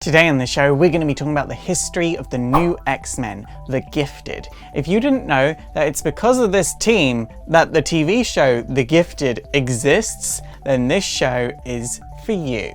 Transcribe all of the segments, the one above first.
Today on the show, we're going to be talking about the history of the new X-Men, the Gifted. If you didn't know that it's because of this team that the TV show The Gifted exists, then this show is for you.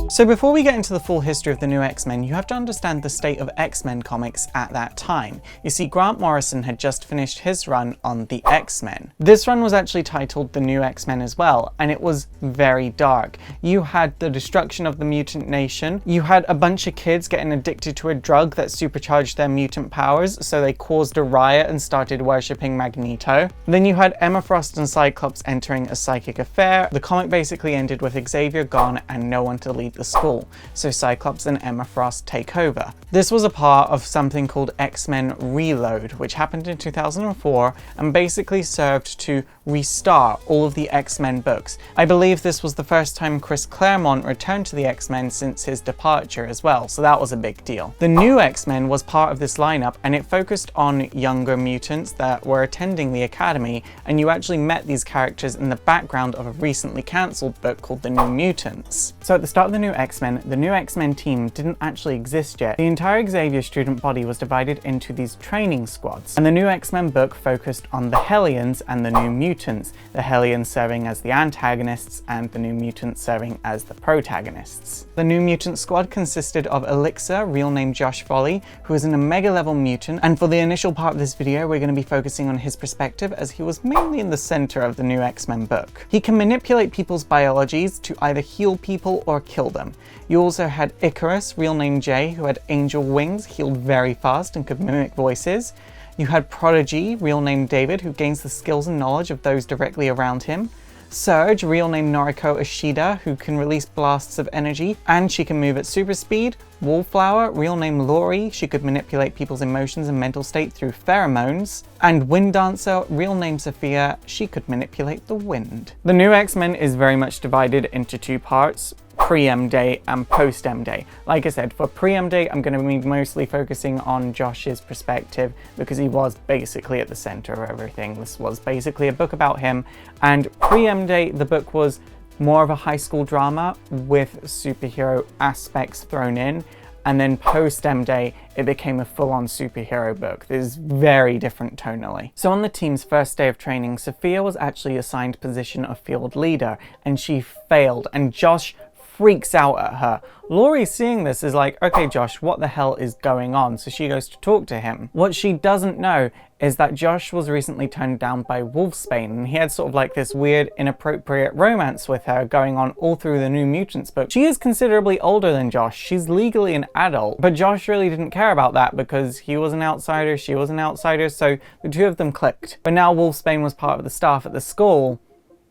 So before we get into the full history of the new X-Men, you have to understand the state of X-Men comics at that time. You see, Grant Morrison had just finished his run on the X-Men. This run was actually titled The New X-Men as well, and it was very dark. You had the destruction of the mutant nation, you had a bunch of kids getting addicted to a drug that supercharged their mutant powers, so they caused a riot and started worshipping Magneto. Then you had Emma Frost and Cyclops entering a psychic affair. The comic basically ended with Xavier gone and no one to lead the school, so Cyclops and Emma Frost take over. This was a part of something called X-Men Reload, which happened in 2004 and basically served to restart all of the X-Men books. I believe this was the first time Chris Claremont returned to the X-Men since his departure as well, so that was a big deal. The new X-Men was part of this lineup, and it focused on younger mutants that were attending the academy, and you actually met these characters in the background of a recently cancelled book called The New Mutants. So at the start of the new X-Men team didn't actually exist yet. The entire Xavier student body was divided into these training squads, and the new X-Men book focused on the Hellions and the New Mutants, the Hellions serving as the antagonists and the New Mutants serving as the protagonists. The New Mutant squad consisted of Elixir, real name Josh Foley, who is an Omega level mutant, and for the initial part of this video we're going to be focusing on his perspective as he was mainly in the center of the new X-Men book. He can manipulate people's biologies to either heal people or kill them. You also had Icarus, real name Jay, who had angel wings, healed very fast and could mimic voices. You had Prodigy, real name David, who gains the skills and knowledge of those directly around him. Surge, real name Noriko Ishida, who can release blasts of energy, and she can move at super speed. Wallflower, real name Laurie, she could manipulate people's emotions and mental state through pheromones. And Wind Dancer, real name Sophia, she could manipulate the wind. The new X-Men is very much divided into two parts: pre-M Day and post-M Day. Like I said, for pre-M Day, I'm going to be mostly focusing on Josh's perspective because he was basically at the center of everything. This was basically a book about him. And pre-M Day, the book was more of a high school drama with superhero aspects thrown in. And then post-M Day, it became a full-on superhero book. This is very different tonally. So on the team's first day of training, Sophia was actually assigned position of field leader, and she failed, and Josh freaks out at her. Laurie, seeing this, is like, okay Josh, what the hell is going on? So she goes to talk to him. What she doesn't know is that Josh was recently turned down by Wolfsbane, and he had sort of like this weird, inappropriate romance with her going on all through the New Mutants book. She is considerably older than Josh. She's legally an adult, but Josh really didn't care about that because he was an outsider, she was an outsider, so the two of them clicked. But now Wolfsbane was part of the staff at the school,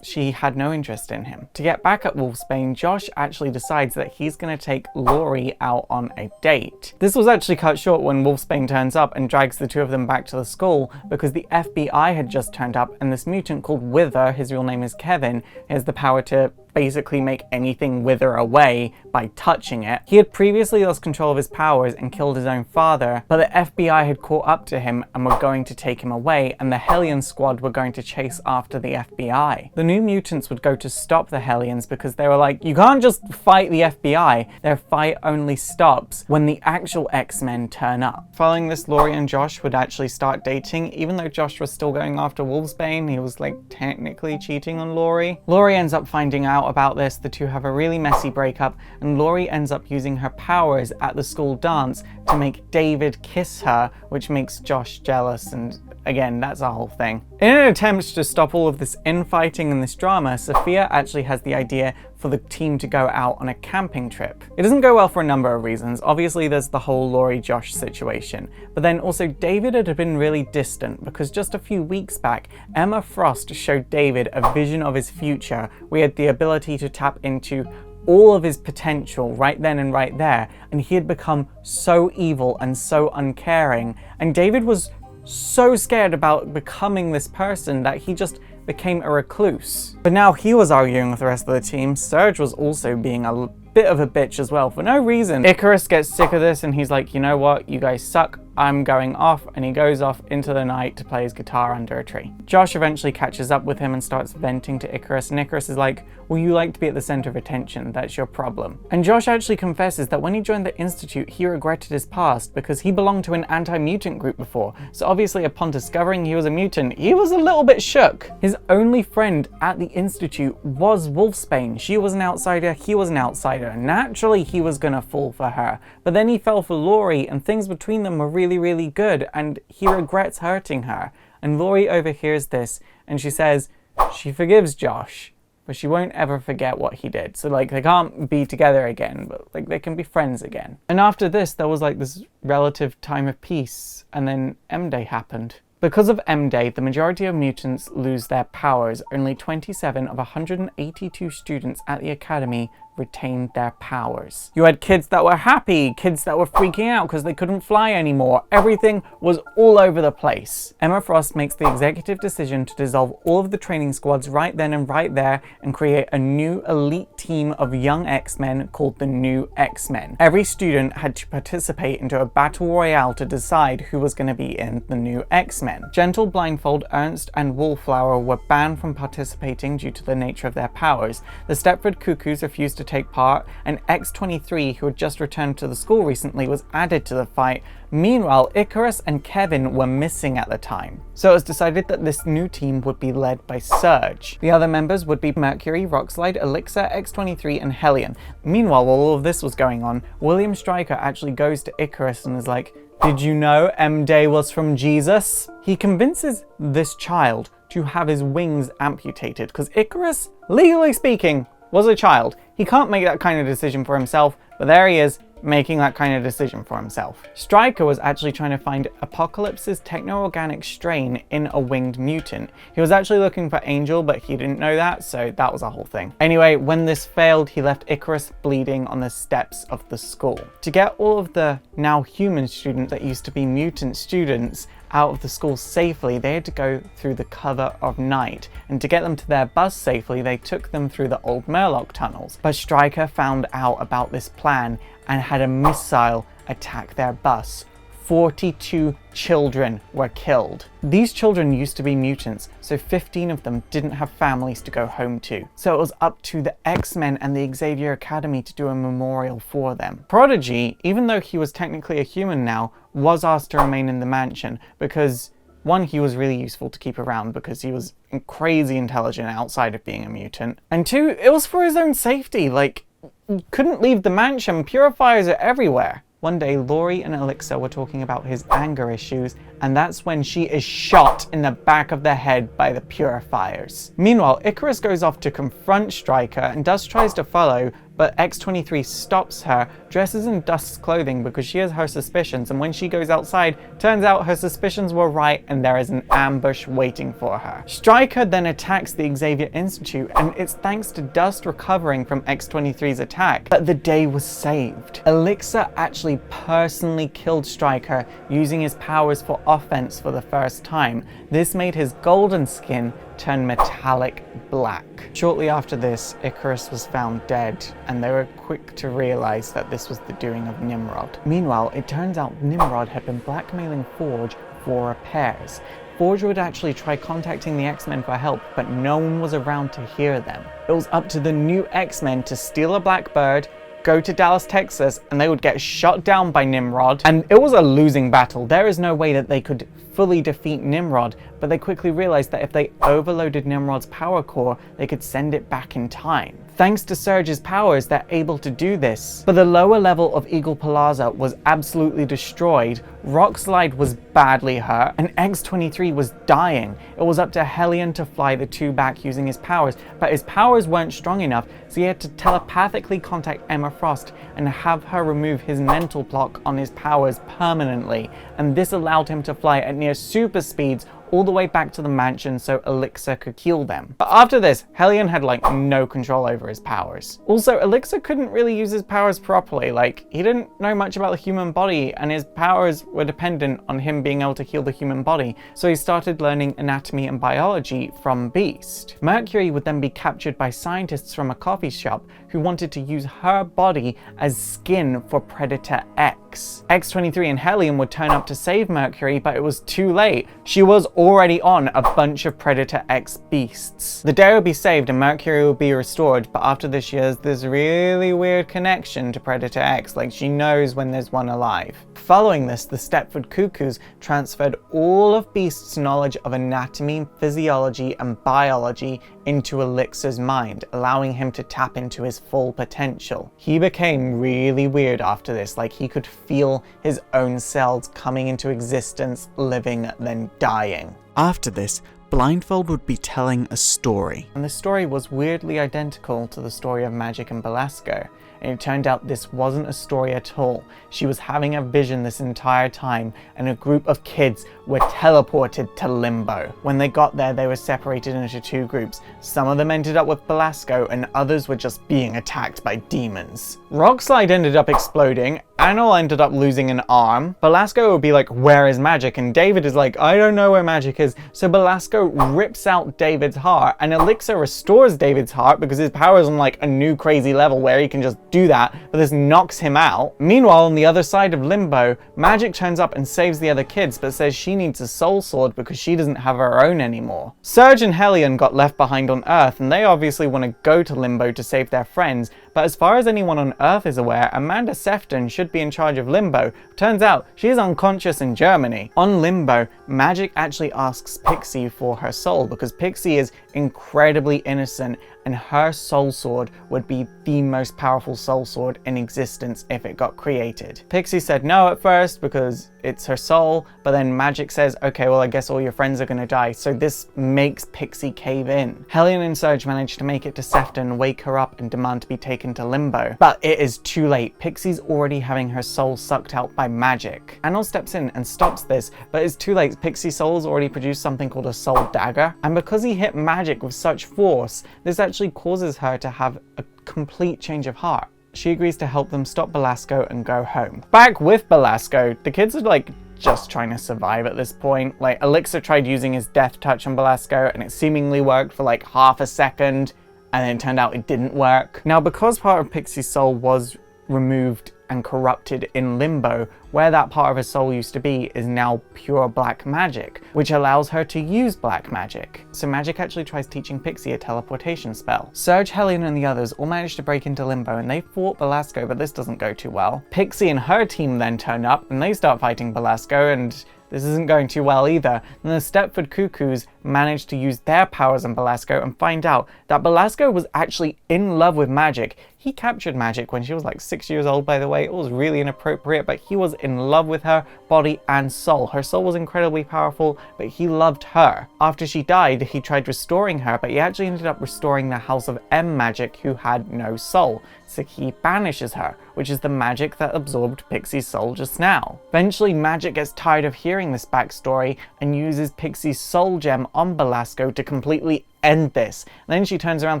she had no interest in him. To get back at Wolfsbane, Josh actually decides that he's going to take Laurie out on a date. This was actually cut short when Wolfsbane turns up and drags the two of them back to the school because the FBI had just turned up, and this mutant called Wither, his real name is Kevin, has the power to basically make anything wither away by touching it. He had previously lost control of his powers and killed his own father, but the FBI had caught up to him and were going to take him away, and the Hellion squad were going to chase after the FBI. The New Mutants would go to stop the Hellions because they were like, you can't just fight the FBI. Their fight only stops when the actual X-Men turn up. Following this, Laurie and Josh would actually start dating. Even though Josh was still going after Wolfsbane, he was like technically cheating on Laurie. Laurie ends up finding out about this, the two have a really messy breakup, and Laurie ends up using her powers at the school dance to make David kiss her, which makes Josh jealous, and again, that's a whole thing. In an attempt to stop all of this infighting and this drama, Sophia actually has the idea for the team to go out on a camping trip. It doesn't go well for a number of reasons. Obviously there's the whole Laurie-Josh situation, but then also David had been really distant because just a few weeks back, Emma Frost showed David a vision of his future. We had the ability to tap into all of his potential right then and right there, and he had become so evil and so uncaring, and David was so scared about becoming this person that he just became a recluse. But now he was arguing with the rest of the team. Surge was also being a bit of a bitch as well, for no reason. Icarus gets sick of this and he's like, you know what, you guys suck, I'm going off, and he goes off into the night to play his guitar under a tree. Josh eventually catches up with him and starts venting to Icarus, and Icarus is like, well, you like to be at the center of attention, that's your problem. And Josh actually confesses that when he joined the Institute, he regretted his past because he belonged to an anti-mutant group before, so obviously upon discovering he was a mutant, he was a little bit shook. His only friend at the Institute was Wolfsbane. She was an outsider, he was an outsider. Naturally, he was gonna fall for her, but then he fell for Laurie, and things between them were really good, and he regrets hurting her. And Laurie overhears this and she says she forgives Josh, but she won't ever forget what he did. So like, they can't be together again, but like they can be friends again. And after this, there was like this relative time of peace, and then M-Day happened. Because of M-Day, the majority of mutants lose their powers. Only 27 of 182 students at the academy retained their powers. You had kids that were happy, kids that were freaking out because they couldn't fly anymore. Everything was all over the place. Emma Frost makes the executive decision to dissolve all of the training squads right then and right there and create a new elite team of young X-Men called the New X-Men. Every student had to participate into a battle royale to decide who was going to be in the New X-Men. Gentle, Blindfold, Ernst, and Wallflower were banned from participating due to the nature of their powers. The Stepford Cuckoos refused to take part, and X-23, who had just returned to the school recently, was added to the fight. Meanwhile, Icarus and Kevin were missing at the time. So it was decided that this new team would be led by Surge. The other members would be Mercury, Rockslide, Elixir, X-23, and Hellion. Meanwhile, while all of this was going on, William Stryker actually goes to Icarus and is like, did you know M-Day was from Jesus? He convinces this child to have his wings amputated, because Icarus, legally speaking, was a child. He can't make that kind of decision for himself, but there he is, making that kind of decision for himself. Stryker was actually trying to find Apocalypse's techno-organic strain in a winged mutant. He was actually looking for Angel, but he didn't know that, so that was a whole thing. Anyway, when this failed, he left Icarus bleeding on the steps of the school. To get all of the now human students that used to be mutant students out of the school safely, they had to go through the cover of night. And to get them to their bus safely, they took them through the old Murloc tunnels. But Stryker found out about this plan and had a missile attack their bus. 42 children were killed. These children used to be mutants, so 15 of them didn't have families to go home to. So it was up to the X-Men and the Xavier Academy to do a memorial for them. Prodigy, even though he was technically a human now, was asked to remain in the mansion because, one, he was really useful to keep around because he was crazy intelligent outside of being a mutant, and two, it was for his own safety. Like, you couldn't leave the mansion, purifiers are everywhere. One day, Laurie and Elixir were talking about his anger issues, and that's when she is shot in the back of the head by the purifiers. Meanwhile, Icarus goes off to confront Stryker, and Dust tries to follow, but X-23 stops her, dresses in Dust's clothing because she has her suspicions, and when she goes outside, turns out her suspicions were right and there is an ambush waiting for her. Stryker then attacks the Xavier Institute, and it's thanks to Dust recovering from X-23's attack that the day was saved. Elixir actually personally killed Stryker using his powers for offense for the first time. This made his golden skin turn metallic black. Shortly after this, Icarus was found dead, and they were quick to realize that this was the doing of Nimrod. Meanwhile, it turns out Nimrod had been blackmailing Forge for repairs. Forge would actually try contacting the X-Men for help, but no one was around to hear them. It was up to the New X-Men to steal a Blackbird, go to Dallas, Texas, and they would get shot down by Nimrod. And it was a losing battle. There is no way that they could fully defeat Nimrod, but they quickly realized that if they overloaded Nimrod's power core, they could send it back in time. Thanks to Surge's powers, they're able to do this. But the lower level of Eagle Plaza was absolutely destroyed, Rockslide was badly hurt, and X-23 was dying. It was up to Hellion to fly the two back using his powers, but his powers weren't strong enough, so he had to telepathically contact Emma Frost and have her remove his mental block on his powers permanently, and this allowed him to fly at near super speeds all the way back to the mansion so Elixir could heal them. But after this, Hellion had like no control over his powers. Also, Elixir couldn't really use his powers properly. Like, he didn't know much about the human body, and his powers were dependent on him being able to heal the human body, so he started learning anatomy and biology from Beast. Mercury would then be captured by scientists from a coffee shop who wanted to use her body as skin for Predator X. X-23 and Hellion would turn up to save Mercury, but it was too late. She was already on a bunch of Predator X beasts. The day would be saved and Mercury would be restored, but after this she has this really weird connection to Predator X, like she knows when there's one alive. Following this, the Stepford Cuckoos transferred all of Beast's knowledge of anatomy, physiology, and biology into Elixir's mind, allowing him to tap into his full potential. He became really weird after this, like he could feel his own cells coming into existence, living, then dying. After this, Blindfold would be telling a story. And the story was weirdly identical to the story of Magic and Belasco. And it turned out this wasn't a story at all. She was having a vision this entire time, and a group of kids were teleported to Limbo. When they got there, they were separated into two groups. Some of them ended up with Belasco, and others were just being attacked by demons. Rockslide ended up exploding, Anil ended up losing an arm. Belasco would be like, where is Magic? And David is like, I don't know where Magic is. So Belasco rips out David's heart, and Elixir restores David's heart because his power is on like a new crazy level where he can just do that, but this knocks him out. Meanwhile, on the other side of Limbo, Magic turns up and saves the other kids, but says she needs a soul sword because she doesn't have her own anymore. Surge and Hellion got left behind on Earth, and they obviously want to go to Limbo to save their friends, but as far as anyone on Earth is aware, Amanda Sefton should be in charge of Limbo. Turns out, she is unconscious in Germany. On Limbo, Magic actually asks Pixie for her soul because Pixie is incredibly innocent, and her soul sword would be the most powerful soul sword in existence if it got created. Pixie said no at first because it's her soul, but then Magic says, okay, well I guess all your friends are gonna die, so this makes Pixie cave in. Hellion and Surge manage to make it to Sefton, wake her up and demand to be taken to Limbo. But it is too late. Pixie's already having her soul sucked out by Magic. Anil steps in and stops this, but it's too late. Pixie's soul has already produced something called a soul dagger, and because he hit Magic with such force, this actually causes her to have a complete change of heart. She agrees to help them stop Belasco and go home. Back with Belasco, the kids are like just trying to survive at this point. Like Elixir tried using his death touch on Belasco and it seemingly worked for like half a second, and then it turned out it didn't work. Now, because part of Pixie's soul was removed and corrupted in Limbo, where that part of her soul used to be is now pure black magic, which allows her to use black magic. So Magic actually tries teaching Pixie a teleportation spell. Surge, Hellion, and the others all manage to break into Limbo, and they fought Belasco, but this doesn't go too well. Pixie and her team then turn up, and they start fighting Belasco, and this isn't going too well either. And the Stepford Cuckoos manage to use their powers on Belasco and find out that Belasco was actually in love with Magic. He captured Magic when she was like 6 years old, by the way. It was really inappropriate, but he was in love with her body and soul. Her soul was incredibly powerful, but he loved her. After she died, he tried restoring her, but he actually ended up restoring the House of M Magic, who had no soul. So he banishes her, which is the magic that absorbed Pixie's soul just now. Eventually, Magic gets tired of hearing this backstory and uses Pixie's soul gem on Belasco to completely end this. And then she turns around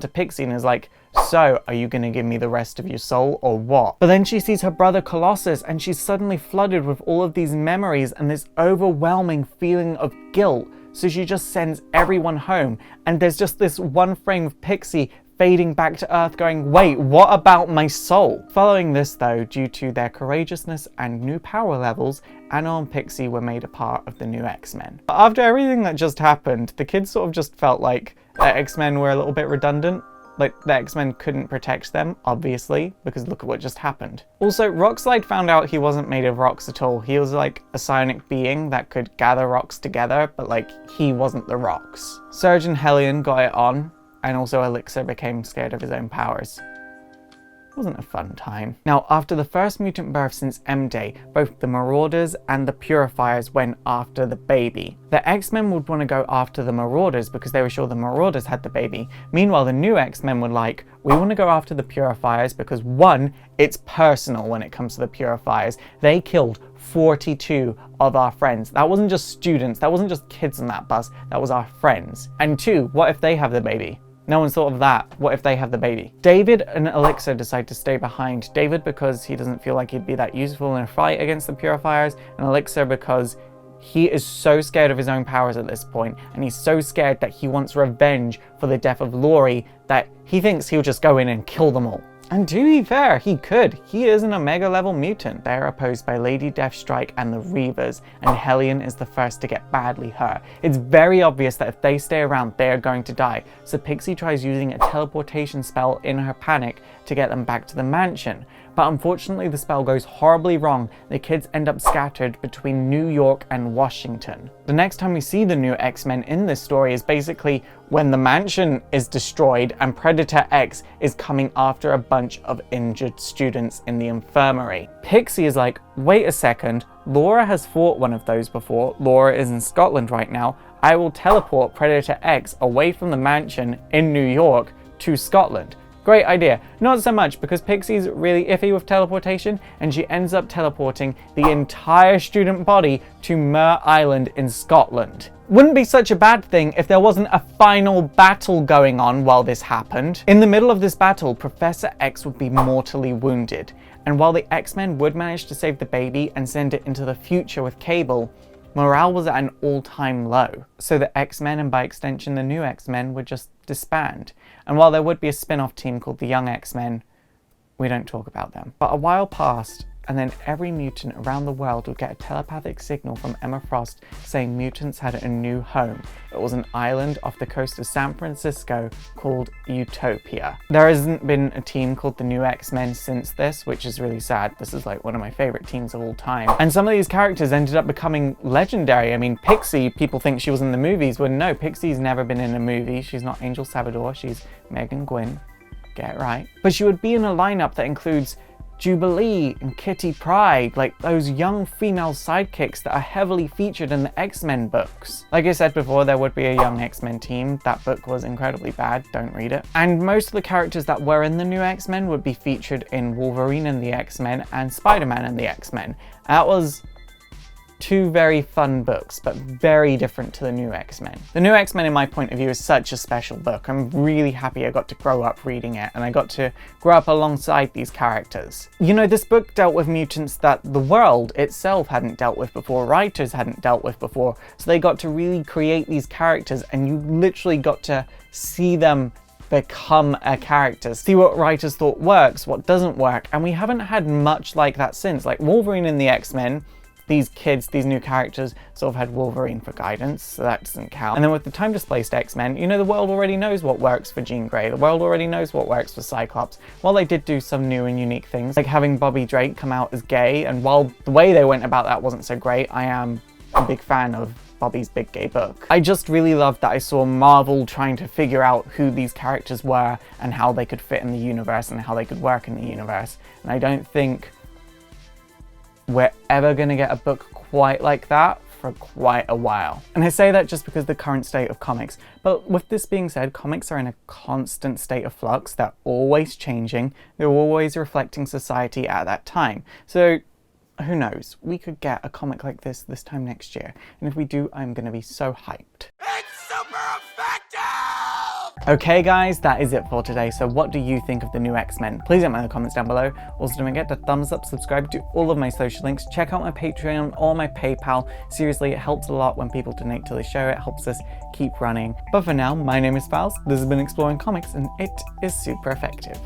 to Pixie and is like, so, are you gonna give me the rest of your soul or what? But then she sees her brother Colossus and she's suddenly flooded with all of these memories and this overwhelming feeling of guilt. So she just sends everyone home, and there's just this one frame of Pixie fading back to Earth going, wait, what about my soul? Following this though, due to their courageousness and new power levels, Anil and Pixie were made a part of the new X-Men. After everything that just happened, the kids sort of just felt like the X-Men were a little bit redundant. Like, the X-Men couldn't protect them, obviously, because look at what just happened. Also, Rockslide found out he wasn't made of rocks at all. He was like a psionic being that could gather rocks together, but like, he wasn't the rocks. Surge and Hellion got it on, and also Elixir became scared of his own powers. It wasn't a fun time. Now, after the first mutant birth since M-Day, both the Marauders and the Purifiers went after the baby. The X-Men would want to go after the Marauders because they were sure the Marauders had the baby. Meanwhile, the new X-Men were like, we want to go after the Purifiers because one, it's personal when it comes to the Purifiers. They killed 42 of our friends. That wasn't just students, that wasn't just kids on that bus, that was our friends. And two, what if they have the baby? No one's thought of that. What if they have the baby? David and Elixir decide to stay behind. David because he doesn't feel like he'd be that useful in a fight against the Purifiers, and Elixir because he is so scared of his own powers at this point, and he's so scared that he wants revenge for the death of Laurie that he thinks he'll just go in and kill them all. And to be fair, he could. He is an Omega level mutant. They are opposed by Lady Deathstrike and the Reavers, and Hellion is the first to get badly hurt. It's very obvious that if they stay around, they are going to die, so Pixie tries using a teleportation spell in her panic to get them back to the mansion. But unfortunately the spell goes horribly wrong. The kids end up scattered between New York and Washington. The next time we see the new X-Men in this story is basically when the mansion is destroyed and Predator X is coming after a bunch of injured students in the infirmary. Pixie is like, wait a second, Laura has fought one of those before. Laura is in Scotland right now. I will teleport Predator X away from the mansion in New York to Scotland. Great idea. Not so much, because Pixie's really iffy with teleportation and she ends up teleporting the entire student body to Mer Island in Scotland. Wouldn't be such a bad thing if there wasn't a final battle going on while this happened. In the middle of this battle, Professor X would be mortally wounded, and while the X-Men would manage to save the baby and send it into the future with Cable, morale was at an all-time low. So the X-Men, and by extension the new X-Men, would just disband. And while there would be a spin-off team called the Young X-Men, we don't talk about them. But a while passed, and then every mutant around the world would get a telepathic signal from Emma Frost saying mutants had a new home. It was an island off the coast of San Francisco called Utopia. There hasn't been a team called the New X-Men since this, which is really sad. This is like one of my favorite teams of all time. And some of these characters ended up becoming legendary. I mean, Pixie, people think she was in the movies. Well, no, Pixie's never been in a movie. She's not Angel Salvador, she's Megan Gwynn. Get it right. But she would be in a lineup that includes Jubilee and Kitty Pryde, like those young female sidekicks that are heavily featured in the X-Men books. Like I said before, there would be a young X-Men team. That book was incredibly bad, don't read it. And most of the characters that were in the new X-Men would be featured in Wolverine and the X-Men and Spider-Man and the X-Men. That was two very fun books, but very different to the new X-Men. The new X-Men, in my point of view, is such a special book. I'm really happy I got to grow up reading it, and I got to grow up alongside these characters. You know, this book dealt with mutants that the world itself hadn't dealt with before, writers hadn't dealt with before, so they got to really create these characters, and you literally got to see them become a character, see what writers thought works, what doesn't work, and we haven't had much like that since. Like Wolverine and the X-Men, these kids, these new characters, sort of had Wolverine for guidance, so that doesn't count. And then with the time-displaced X-Men, you know, the world already knows what works for Jean Grey, the world already knows what works for Cyclops. While they did do some new and unique things, like having Bobby Drake come out as gay, and while the way they went about that wasn't so great, I am a big fan of Bobby's big gay book. I just really loved that I saw Marvel trying to figure out who these characters were and how they could fit in the universe and how they could work in the universe. And I don't think we're ever going to get a book quite like that for quite a while. And I say that just because of the current state of comics. But with this being said, comics are in a constant state of flux. They're always changing. They're always reflecting society at that time. So who knows? We could get a comic like this time next year. And if we do, I'm going to be so hyped. It's super effective! Okay guys, that is it for today. So what do you think of the new X-Men? Please let me know in the comments down below. Also don't forget to thumbs up, subscribe to all of my social links, check out my Patreon or my PayPal. Seriously, it helps a lot when people donate to the show. It helps us keep running. But for now, my name is Faust. This has been Exploring Comics, and it is super effective.